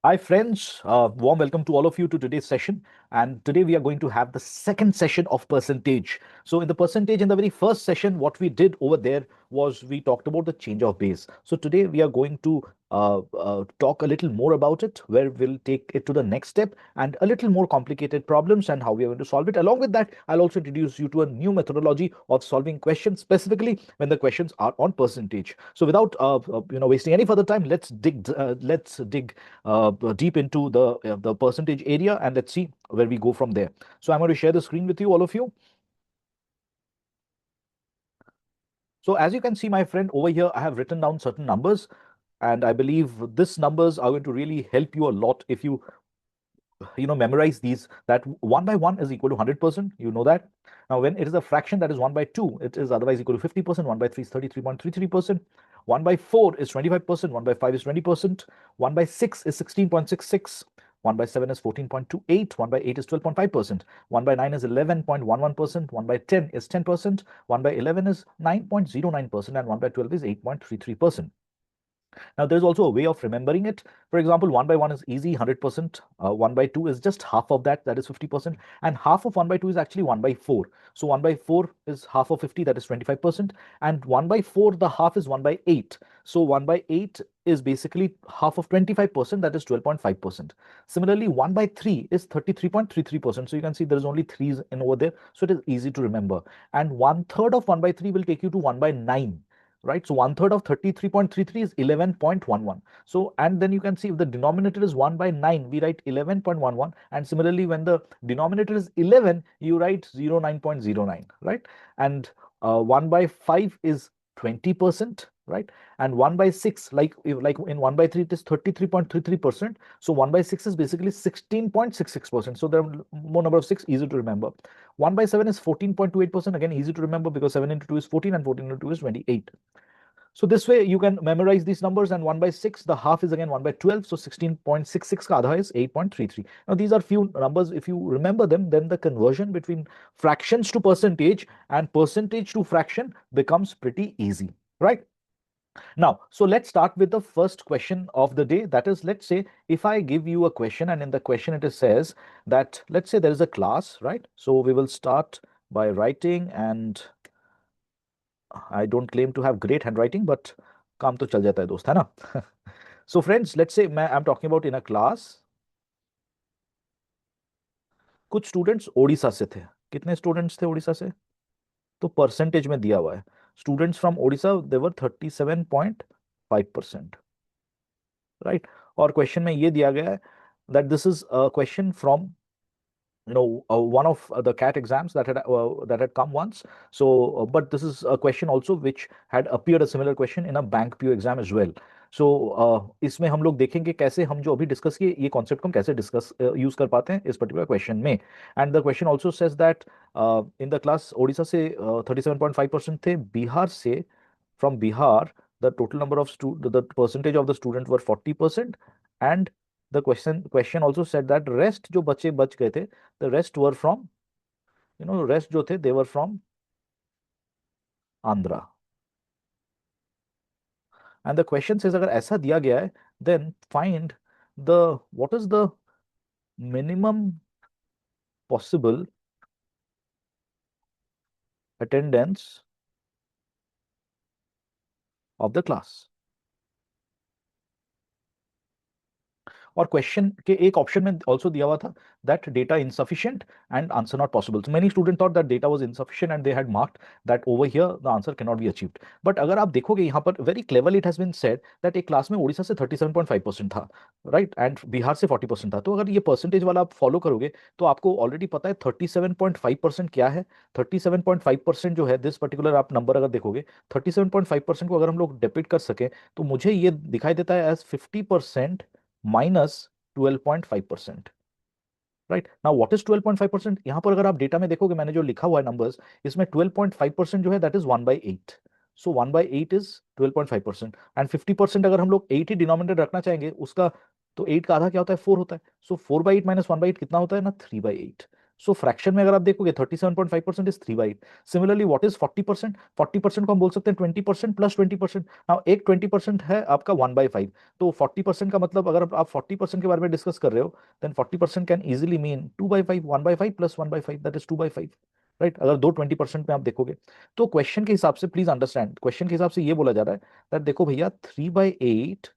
Hi, friends. Warm welcome to all of you to today's session. And today we are going to have the second session of percentage. So, in the percentage, in the very first session, what we did over there was we talked about the change of base. So, today we are going to talk a little more about it, where we'll take it to the next step and a little more complicated problems and how we are going to solve it. Along with that, I'll also introduce you to a new methodology of solving questions, specifically when the questions are on percentage. So, without wasting any further time, let's dig deep into the percentage area, and let's see where we go from there. So I'm going to share the screen with you, all of you. So as you can see, my friend, over here, I have written down certain numbers, and I believe these numbers are going to really help you a lot if you memorize these, that 1 by 1 is equal to 100%. You know that. Now, when it is a fraction, that is 1 by 2, it is otherwise equal to 50%. 1 by 3 is 33.33%. 1 by 4 is 25%. 1 by 5 is 20%. 1 by 6 is 16.66. 1 by 7 is 14.28. 1 by 8 is 12.5%. 1 by 9 is 11.11%. 1 by 10 is 10%. 1 by 11 is 9.09%. And 1 by 12 is 8.33%. Now, there's also a way of remembering it. For example, 1 by 1 is easy, 100%. 1 by 2 is just half of that, that is 50%. And half of 1 by 2 is actually 1 by 4. So 1 by 4 is half of 50, that is 25%. And 1 by 4, the half is 1 by 8. So 1 by 8 is basically half of 25%, that is 12.5%. Similarly, 1 by 3 is 33.33%. So you can see there is only 3's in over there. So it is easy to remember. And 1/3 of 1 by 3 will take you to 1 by 9, right? So 1/3 of 33.33 is 11.11. So, and then you can see if the denominator is 1 by 9, we write 11.11. And similarly, when the denominator is 11, you write 09.09, right? And 1 by 5 is 20%, right? And 1 by 6, like in 1 by 3, it is 33.33%. So 1 by 6 is basically 16.66%. So there are more number of 6, easy to remember. 1 by 7 is 14.28%, again easy to remember because 7 into 2 is 14 and 14 into 2 is 28. So this way you can memorize these numbers. And 1 by 6, the half is again 1 by 12. So 16.66 ka adha is 8.33. Now these are few numbers. If you remember them, then the conversion between fractions to percentage and percentage to fraction becomes pretty easy, right? Now, so let's start with the first question of the day. That is, let's say if I give you a question, and in the question it says that, let's say there is a class, right? So we will start by writing, and I don't claim to have great handwriting, but काम तो चल जाता है दोस्त, है ना? So friends, let's say I'm talking about in a class. कुछ students Odisha से थे. कितने स्टूडेंट्स थे ओडिशा से? तो परसेंटेज में दिया हुआ है. Students from Odisha they were 37.5%, right? और क्वेश्चन में ये दिया गया है that this is a question from one of the CAT exams that had come once. So but this is a question also which had appeared a similar question in a bank PO exam as well. So इसमें हम लोग देखेंगे कैसे हम जो अभी discuss किए ये कॉन्सेप्ट को हम कैसे डिस्कस यूज कर पाते हैं इस पर्टिकुलर क्वेश्चन में. And the question also says that in the class Odisha से 37.5% थे. बिहार से, from Bihar, the total number of the percentage of the students were 40%. And the question also said that rest जो बच्चे बच गए थे, the rest were from, rest जो थे, they were from Andhra. And the question says अगर ऐसा दिया गया है, then find what is the minimum possible attendance of the class. और क्वेश्चन के एक ऑप्शन में ऑल्सो दिया हुआ था that data insufficient and answer not possible. So many student thought that data was insufficient and they had marked that over here the answer can not be achieved. But अगर आप देखोगे यहाँ पर very cleverly it has been said that एक class में ओडिशा से 37.5% था, right, and Bihar से 40% था. तो अगर ये परसेंटेज वाला आप फॉलो करोगे तो आपको ऑलरेडी पता है 37.5% क्या है. 37.5% जो है दिस पर्टिकुलर आप नंबर अगर देखोगे 37.5% को अगर हम लोग डेबिट कर सके तो मुझे ये दिखाई देता है as 50% minus 12.5%, right. Now what is 12.5%? यहां पर अगर आप डेटा में देखोगे मैंने जो लिखा हुआ है नंबर्स, इसमें 12.5% जो है that is 1/8. So 1/8 is 12.5%. And 50% अगर हम लोग 8 ही डिनोमिनेटर रखना चाहेंगे उसका, तो 8 का आधा क्या होता है? 4 होता है. सो 4/8 माइनस 1/8 कितना होता है ना? 3/8. सो फ्रैक्शन में अगर आप देखोगे 37.5% इज 3/8। Similarly what is 40%? 40% को हम बोल सकते हैं 20% प्लस 20%। नाउ एक 20% है आपका 1/5। तो 40% का मतलब अगर आप 40% के बारे में डिस्कस कर रहे हो, then 40% can easily mean 2/5, 1/5 plus 1/5, that is 2/5। Right, अगर दो 20% में आप देखोगे तो क्वेश्चन के हिसाब से प्लीज अंडरस्टैंड, क्वेश्चन के हिसाब से ये बोला जा रहा है दैट देखो भैया 3/8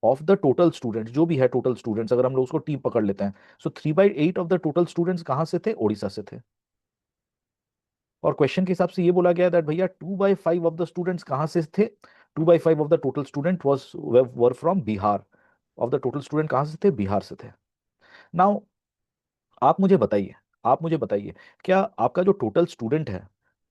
ऑफ द टोटल स्टूडेंट्स, जो भी है टोटल स्टूडेंट्स, अगर हम लोग उसको टीम पकड़ लेते हैं, सो 3/8 ऑफ द टोटल स्टूडेंट्स कहां से थे? ओडिशा से थे। और क्वेश्चन के हिसाब से ये बोला गया दैट भैया 2/5 ऑफ द स्टूडेंट्स कहां से थे? 2/5 of the total student was were from Bihar. Of the total student कहां से थे? बिहार से थे। नाउ आप मुझे बताइए, आप मुझे बताइए, क्या आपका जो टोटल स्टूडेंट है,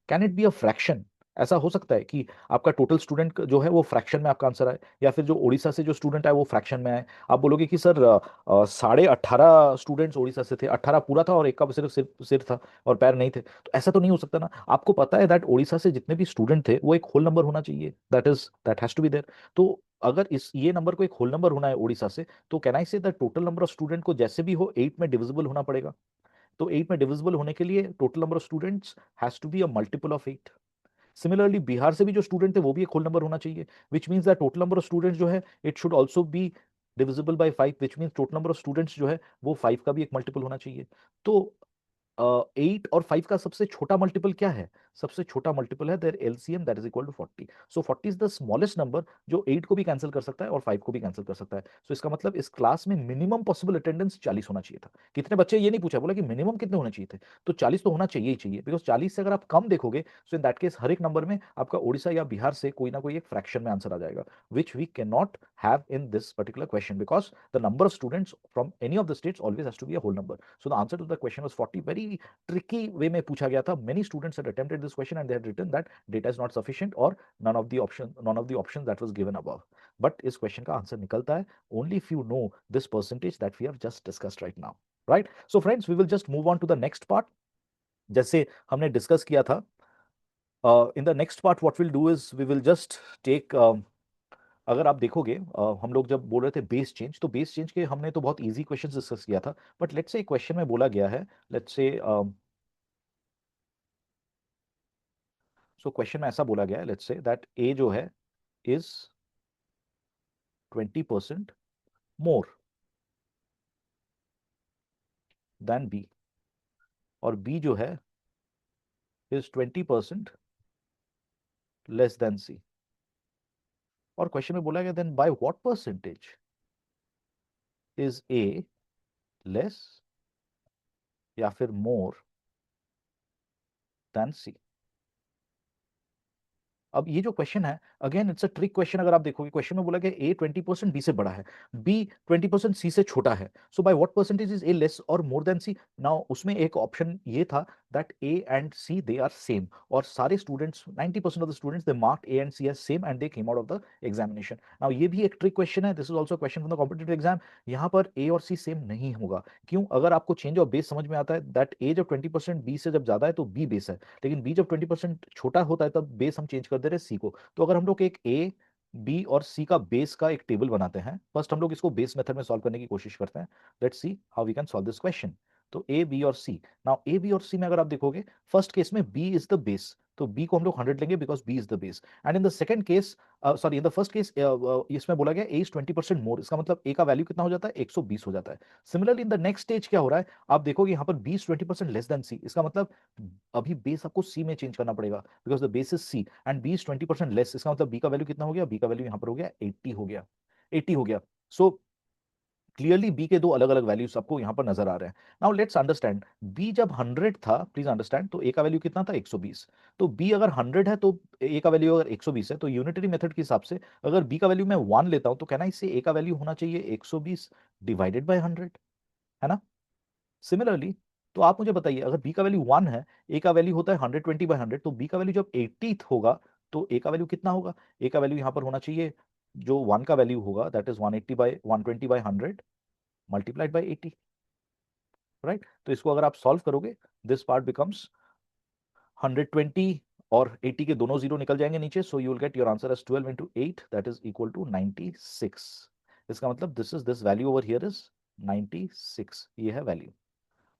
can it be a fraction? ऐसा हो सकता है कि आपका टोटल स्टूडेंट जो है वो फ्रैक्शन में आपका आंसर आए, या फिर जो उड़ीसा से जो स्टूडेंट है वो फ्रैक्शन में आए? आप बोलोगे कि सर 18.5 स्टूडेंट्स उड़ीसा से थे, 18 पूरा था और एक का सिर्फ सिर सिर था और पैर नहीं थे, तो ऐसा तो नहीं हो सकता ना। आपको पता है दैट उड़ीसा से जितने भी स्टूडेंट थे वो एक होल नंबर होना चाहिए, that has to be there. तो अगर इस ये नंबर को एक होल नंबर होना है उड़ीसा से, तो कैन आई से the total number of student को जैसे भी हो 8 में डिविजिबल होना पड़ेगा। तो 8 में डिविजिबल होने के लिए total number of students has to be a multiple of 8। Similarly Bihar से भी जो स्टूडेंट थे वो भी एक होल नंबर होना चाहिए, which means that total number of students जो है it should also be divisible by 5, which means total number of students जो है वो 5 का भी एक मल्टीपल होना चाहिए। तो 8 और 5 का सबसे छोटा मल्टीपल क्या है? सबसे छोटा मल्टीपल है their LCM, that is equal to 40। So 40 is the smallest number जो 8 को भी कैंसिल कर सकता है और 5 को भी कैंसिल कर सकता है। सो इसका मतलब इस क्लास में मिनिमम पॉसिबल अटेंडेंस 40 होना चाहिए था। कितने बच्चे ये नहीं पूछा, बोला कि मिनिमम कितने होने चाहिए थे, तो 40 तो होना चाहिए ही चाहिए, बिकॉज 40 से अगर आप कम देखोगे, सो इन दैट केस हर एक नंबर में आपका उड़ीसा या बिहार से कोई ना कोई एक फ्रैक्शन में आंसर आ जाएगा, which we can not have in this particular question, because the number of students from any of the states always has to be a whole number. So the answer to the question was 40। very tricky way में पूछा गया था। many students had attempted this question and they had written that data is not sufficient or none of the options that was given above। but इस question का answer निकलता है only if you know this percentage that we have just discussed right now। right, so friends, we will just move on to the next part। जैसे हमने discuss किया था, in the next part what we'll do is we will just take अगर आप देखोगे हम लोग जब बोल रहे थे बेस चेंज, तो बेस चेंज के हमने तो बहुत इजी क्वेश्चन डिस्कस किया था, बट लेट्स से एक क्वेश्चन में बोला गया है, लेट्स से सो क्वेश्चन में ऐसा बोला गया है, लेट्स से दैट ए जो है इज 20% मोर देन बी, और बी जो है इज 20% लेस देन सी। और क्वेश्चन में बोला गया then by what percentage is A less या फिर मोर देन सी। अब ये जो क्वेश्चन है, again it's a trick question. अगर आप देखोगे क्वेश्चन में बोला गया ए 20% बी से बड़ा है, बी 20% सी से छोटा है, so by what percentage is A less और मोर देन सी। नाउ उसमें एक ऑप्शन ये था that A and C they are same, और सारे students 90% of the students they marked A and C as same and they came out of the examination. Now ये भी एक ट्रिक क्वेश्चन है, this is also question from the competitive exam. यहाँ पर ए और सी same नहीं होगा। क्यों? अगर आपको चेंज ऑफ बेस समझ में आता है दैट ए जब 20% बी से जब ज्यादा है तो बी बेस है, लेकिन बी जब 20% छोटा होता है तब बेस हम चेंज कर दे रहे हैं सी को। तो अगर हम लोग एक ए बी और सी का बेस का एक टेबल बनाते हैं, फर्स्ट हम लोग इसको बेस मेथड में सॉल्व करने की कोशिश करते हैं। Let's see how we can solve this question. तो ए बी और सी, नाउ ए बी और सी में अगर आप देखोगे फर्स्ट केस में बी इज द बेस, तो बी को हम लोग 100 लेंगे because B is the base. And in the second case, sorry in the first case इसमें बोला गया ए इज 20% मोर, इसका मतलब ए का वैल्यू कितना हो जाता है? 120 हो जाता है। Similarly in the next stage क्या हो रहा है, आप देखोगे यहाँ पर बी इज 20% लेस देन सी, इसका मतलब अभी बेस आपको सी में चेंज करना पड़ेगा because the base is C and B is 20% less, इसका मतलब बी का वैल्यू कितना हो गया? बी का वैल्यू यहाँ पर हो गया 80 हो गया, 80 हो गया। सो क्लियरली बी के दो अलग अलग वैल्यूज आपको यहां पर नजर आ रहे हैं। नाउ लेट्स अंडरस्टैंड, बी जब 100 था, प्लीज अंडरस्टैंड, तो ए का वैल्यू कितना था? 120। तो बी अगर 100 है तो ए का वैल्यू अगर 120 है, तो यूनिटरी मेथड के हिसाब से अगर बी का वैल्यू मैं 1 लेता हूं तो कहना इससे ए का वैल्यू होना चाहिए 120 डिवाइडेड बाय 100, है ना? सिमिलरली, तो आप मुझे बताइए अगर बी का वैल्यू 1 है, ए का वैल्यू होता है 120/100, तो बी का वैल्यू जब 80 होगा तो ए का वैल्यू कितना होगा? ए का वैल्यू यहां पर होना चाहिए, जो 1 का वैल्यू होगा that is 120/100 multiplied by 80। Right, तो इसको अगर आप सॉल्व करोगे, दिस पार्ट बिकम्स 120 और 80 के दोनों जीरो निकल जाएंगे नीचे, so you will get your answer as 12 into 8 that is equal to 96। इसका मतलब this value over here is 96, ये है वैल्यू।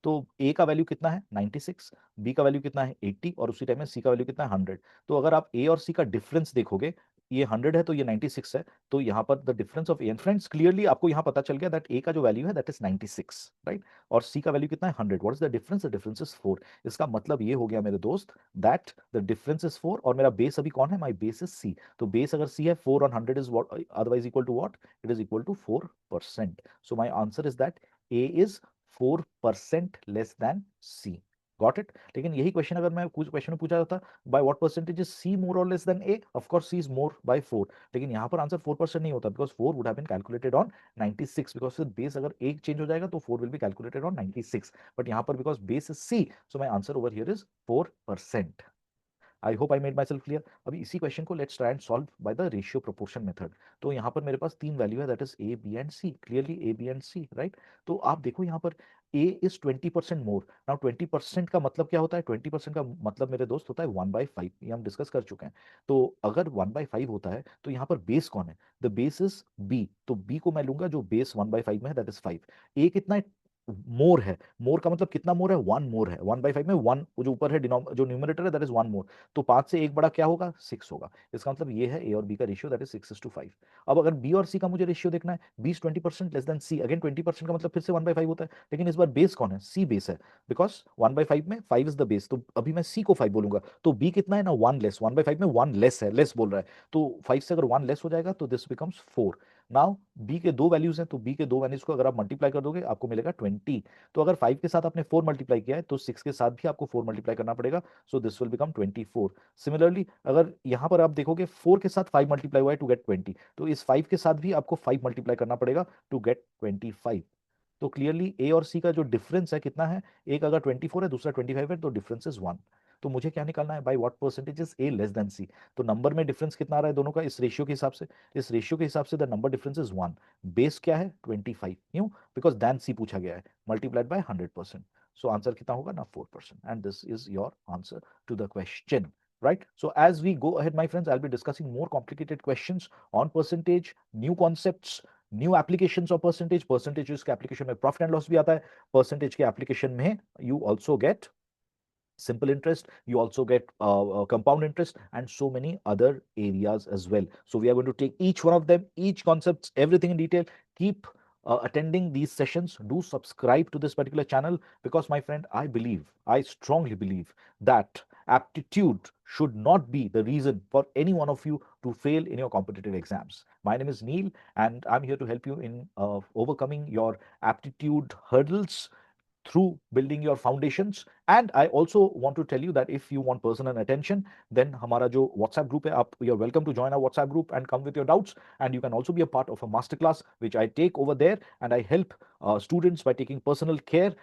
तो ए का वैल्यू कितना है 96, बी का वैल्यू कितना है 80 और उसी टाइम में सी का वैल्यू कितना है 100। तो अगर आप ए और सी का डिफरेंस देखोगे, ये 100 है तो ये 96 है, तो यहाँ पर the difference of A and friends clearly आपको यहाँ पता चल गया दैट ए का जो वैल्यू है दैट इज 96, राइट, और सी का वैल्यू कितना है 100। What is the difference? The difference is 4। इसका मतलब ये हो गया मेरे दोस्त दैट द डिफरेंस इज 4, और मेरा बेस अभी कौन है? My base is C. तो बेस अगर सी है 4 on 100 is what, otherwise equal to what? It is equal to 4%। So my answer is that A is 4% less than C. Got it? लेकिन यही क्वेश्चन अगर मैं कुछ क्वेश्चन में पूछा जाता by what percentage is C more और less than A, of course C is more by 4, लेकिन यहाँ पर आंसर 4% नहीं होता because 4 would have been calculated on 96, because base अगर एक चेंज हो जाएगा तो 4 will be calculated on 96, but यहाँ पर because base is C, so my answer over here is 4%। I hope I made my self clear. अभी इसी question को let's try and solve by the ratio proportion method. तो यहाँ पर मेरे पास तीन वैल्यू है that is A B and C, clearly A B and C, right. तो आप देखो यहाँ पर ए इज 20% मोर। नाउ 20% का मतलब क्या होता है? 20% का मतलब मेरे दोस्त होता है 1/5, ये हम डिस्कस कर चुके हैं। तो अगर 1/5 होता है तो यहाँ पर बेस कौन है? द बेस इज बी, तो बी को मैं लूंगा जो बेस 1/5 में है दैट इज 5। ए कितना है? मोर है। मोर का मतलब कितना मोर है? 1 मोर है। 1/5 में 1 जो ऊपर है जो न्यूमरेटर है दैट इज 1 मोर। तो 5 से एक बड़ा क्या होगा? 6 होगा। इसका मतलब ये है ए और बी का रेशियो दैट इज 6:5। अब अगर बी और सी का मुझे रेशियो देखना है, B is 20% less than C, again 20% का मतलब फिर से 1/5 होता है, लेकिन इस बार बेस कौन है? सी बेस है, बिकॉज 1/5 में 5 इज द बेस, तो अभी मैं सी को 5 बोलूंगा। तो बी कितना है ना? 1 लेस, 1/5 में 1 लेस है, लेस बोल रहा है, तो 5 से अगर 1 लेस हो जाएगा तो दिस बिकम्स 4। नाउ बी के दो वैल्यूज हैं, तो बी के दो वैल्यूज को अगर आप मल्टीप्लाई कर दोगे आपको मिलेगा 20। तो अगर 5 के साथ आपने 4 मल्टीप्लाई किया है तो 6 के साथ भी आपको 4 मल्टीप्लाई करना पड़ेगा, so this will become 24। Similarly अगर यहां पर आप देखोगे 4 के साथ 5 मल्टीप्लाई हुआ है टू गेट 20, तो इस 5 के साथ भी आपको 5 मल्टीप्लाई करना पड़ेगा टू गेट 25। तो क्लियरली ए और सी का जो डिफरेंस है कितना है? एक अगर 24 है दूसरा 25 है, तो डिफरेंस इज 1। तो मुझे क्या निकालना है? By what percentage is A less than C. तो नंबर में डिफरेंस कितना आ रहा है दोनों का इस रेशियो के हिसाब से? इस रेशियो के हिसाब से the number difference is 1। Base क्या है? 25, क्यों? बिकॉज देन सी पूछा गया है, मल्टीप्लाइड बाय 100%। सो आंसर कितना होगा ना? 4%, and this is your answer to the question, right? So as we go ahead, my friends, I'll be discussing more complicated questions on percentage, new concepts, new applications of percentage. Percentage के application में profit and loss भी आता है, percentage के application में you also get simple interest, you also get compound interest and so many other areas as well. So we are going to take each one of them, each concepts, everything in detail. Keep attending these sessions. Do subscribe to this particular channel, because my friend, I strongly believe that aptitude should not be the reason for any one of you to fail in your competitive exams. My name is Neil and I'm here to help you in overcoming your aptitude hurdles through building your foundations. And I also want to tell you that if you want personal attention, then हमारा जो WhatsApp group है, आप you're welcome to join our WhatsApp group and come with your doubts. And you can also be a part of a masterclass which I take over there, and I help students by taking personal care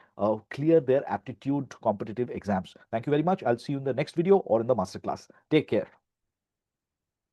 clear their aptitude competitive exams. Thank you very much. I'll see you in the next video or in the masterclass. Take care.